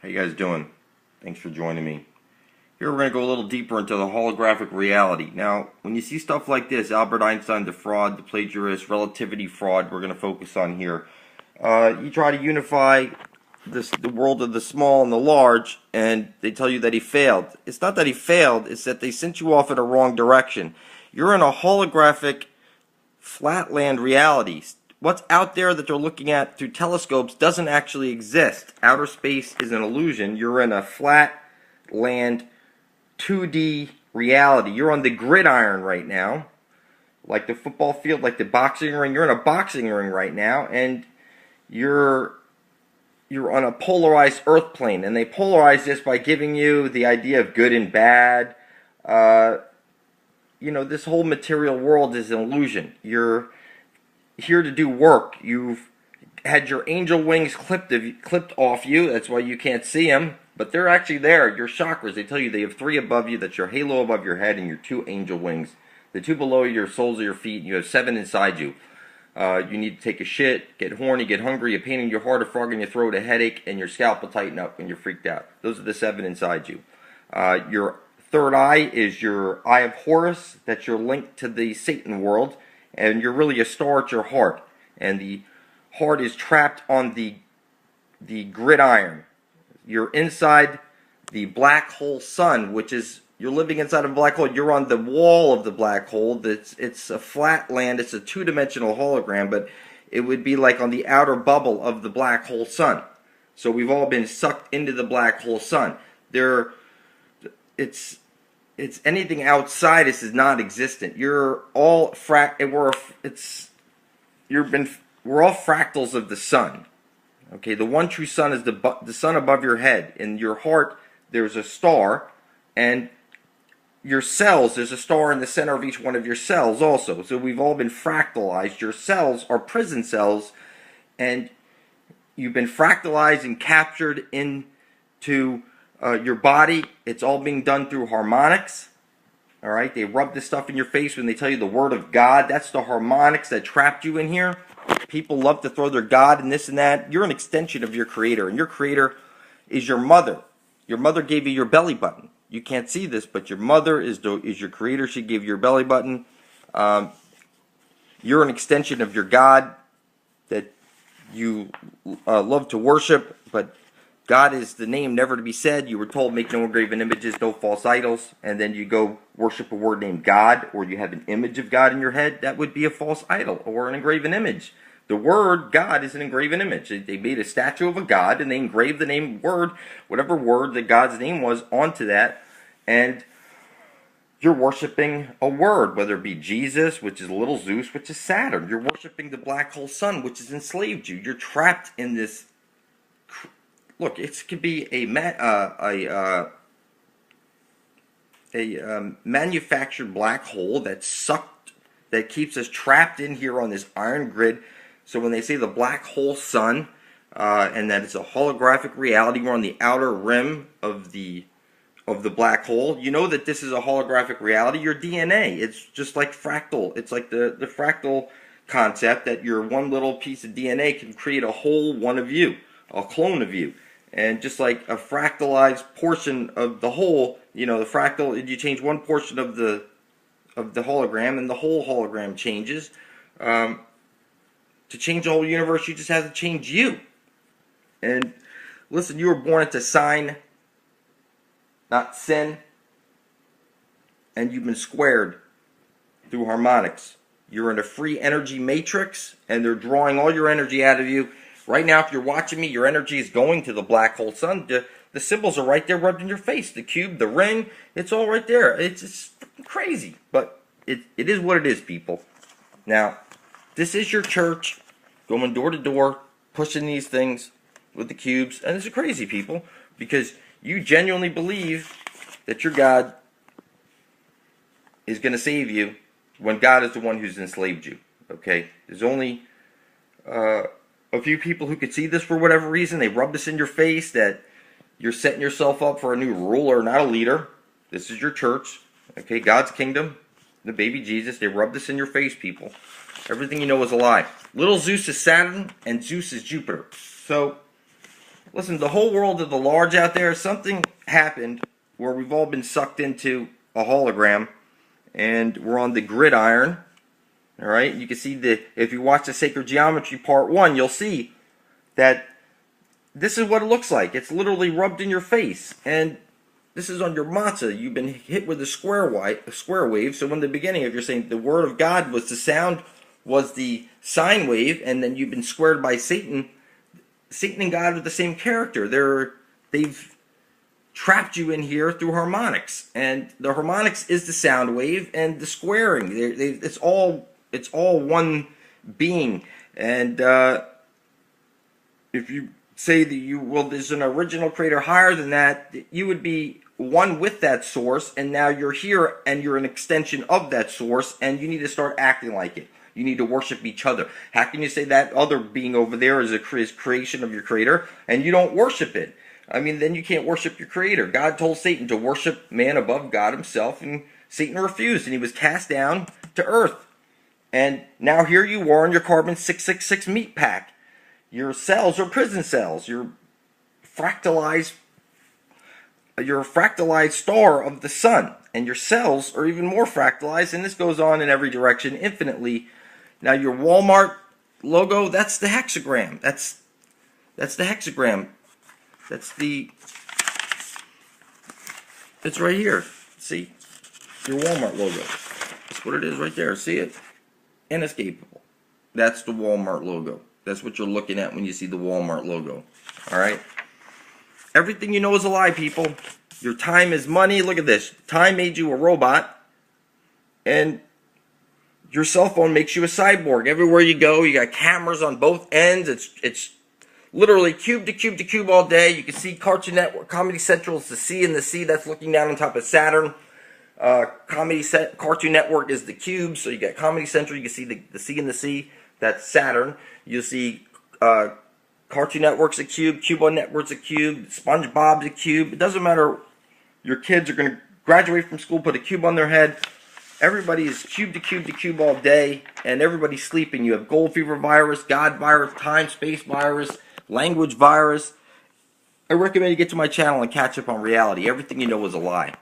How you guys doing? Thanks for joining me. Here we're going to go a little deeper into the holographic reality. Now, when you see stuff like this, Albert Einstein, the fraud, the plagiarist, relativity fraud, we're going to focus on here. You try to unify the world of the small and the large, and they tell you that he failed. It's not that he failed, it's that they sent you off in a wrong direction. You're in a holographic flatland reality. What's out there that they're looking at through telescopes doesn't actually exist. Outer space is an illusion. You're in a flat land 2D reality. You're on the gridiron right now, like the football field, like the boxing ring. You're in a boxing ring right now, and you're on a polarized earth plane, and they polarize this by giving you the idea of good and bad. This whole material world is an illusion. You're here to do work. You've had your angel wings clipped off you. That's why you can't see them, but they're actually there. Your chakras, they tell you they have 3 above you. That's your halo above your head and your 2 angel wings. The 2 below you, your soles of your feet, and you have 7 inside you. You need to take a shit, get horny, get hungry, a pain in your heart, a frog in your throat, a headache, and your scalp will tighten up when you're freaked out. Those are the 7 inside you. Your third eye is your eye of Horus. That's your link to the Satan world. And you're really a star at your heart. And the heart is trapped on the gridiron. You're inside the black hole sun, which is, you're living inside of a black hole. You're on the wall of the black hole. It's a flat land. It's a 2-dimensional hologram, but it would be like on the outer bubble of the black hole sun. So we've all been sucked into the black hole sun. It's anything outside us is not existent. You're all we're all fractals of the sun. Okay, the one true sun is the sun above your head. In your heart, there's a star, and your cells, there's a star in the center of each one of your cells also. So we've all been fractalized. Your cells are prison cells, and you've been fractalized and captured into your body. It's all being done through harmonics. All right, they rub this stuff in your face when they tell you the word of God. That's the harmonics that trapped you in here. People love to throw their God and this and that. You're an extension of your creator, and your creator is your mother. Your mother gave you your belly button. You can't see this, but your mother is your creator. She gave you your belly button. You're an extension of your God that you love to worship, but God is the name never to be said. You were told, make no graven images, no false idols, and then you go worship a word named God, or you have an image of God in your head. That would be a false idol or an engraven image. The word God is an engraven image. They made a statue of a God, and they engraved the name word, whatever word that God's name was, onto that, and you're worshiping a word, whether it be Jesus, which is little Zeus, which is Saturn. You're worshiping the black hole sun, which has enslaved you. You're trapped in this. Look, it could be a manufactured black hole that keeps us trapped in here on this iron grid. So when they say the black hole sun, and that it's a holographic reality, we're on the outer rim of the black hole. You know that this is a holographic reality. Your DNA, it's just like fractal. It's like the fractal concept that your one little piece of DNA can create a whole one of you, a clone of you. And just like a fractalized portion of the whole, the fractal, you change one portion of the hologram, and the whole hologram changes. To change the whole universe, you just have to change you. And listen, you were born into sign, not sin, and you've been squared through harmonics. You're in a free energy matrix, and they're drawing all your energy out of you. Right now, if you're watching me, your energy is going to the black hole sun. The symbols are right there rubbed in your face. The cube, the ring, it's all right there. It's crazy, but it is what it is, people. Now, this is your church, going door to door, pushing these things with the cubes, and it's crazy, people, because you genuinely believe that your God is going to save you when God is the one who's enslaved you. Okay? There's only a few people who could see this for whatever reason. They rub this in your face that you're setting yourself up for a new ruler, not a leader. This is your church. Okay? God's kingdom. The baby Jesus. They rub this in your face, people. Everything you know is a lie. Little Zeus is Saturn, and Zeus is Jupiter. So, Listen, the whole world of the large out there, something happened where we've all been sucked into a hologram, and we're on the gridiron. All right, you can see if you watch the Sacred Geometry Part 1, you'll see that this is what it looks like. It's literally rubbed in your face, and this is on your matzah. You've been hit with a square wave. So in the beginning, if you're saying the word of God was the sound, was the sine wave, and then you've been squared by Satan. Satan and God are the same character. They've trapped you in here through harmonics, and the harmonics is the sound wave, and the squaring. It's all one being. And if you say that there's an original creator higher than that, you would be one with that source, and now you're here and you're an extension of that source, and you need to start acting like it. You need to worship each other. How can you say that other being over there is a creation of your creator and you don't worship it? I mean, then you can't worship your creator. God told Satan to worship man above God himself, and Satan refused, and he was cast down to earth. And now here you are in your carbon 666 meat pack. Your cells are prison cells. You're a fractalized star of the sun, and your cells are even more fractalized, and this goes on in every direction infinitely. Now your Walmart logo, that's the hexagram. That's the hexagram. It's right here. See? Your Walmart logo. That's what it is right there. See it? Inescapable. That's the Walmart logo. That's what you're looking at when you see the Walmart logo. Alright? Everything you know is a lie, people. Your time is money. Look at this. Time made you a robot. And your cell phone makes you a cyborg. Everywhere you go, you got cameras on both ends. It's literally cube to cube to cube all day. You can see Cartoon Network, Comedy Central is the C and the C. That's looking down on top of Saturn. Cartoon Network is the cube. So you got Comedy Central. You can see the C and the C. That's Saturn. You'll see Cartoon Network's a cube. Cube Network's a cube. SpongeBob's a cube. It doesn't matter. Your kids are going to graduate from school, put a cube on their head. Everybody is cube to cube to cube all day, and everybody's sleeping. You have gold fever virus, God virus, time space virus, language virus. I recommend you get to my channel and catch up on reality. Everything you know is a lie.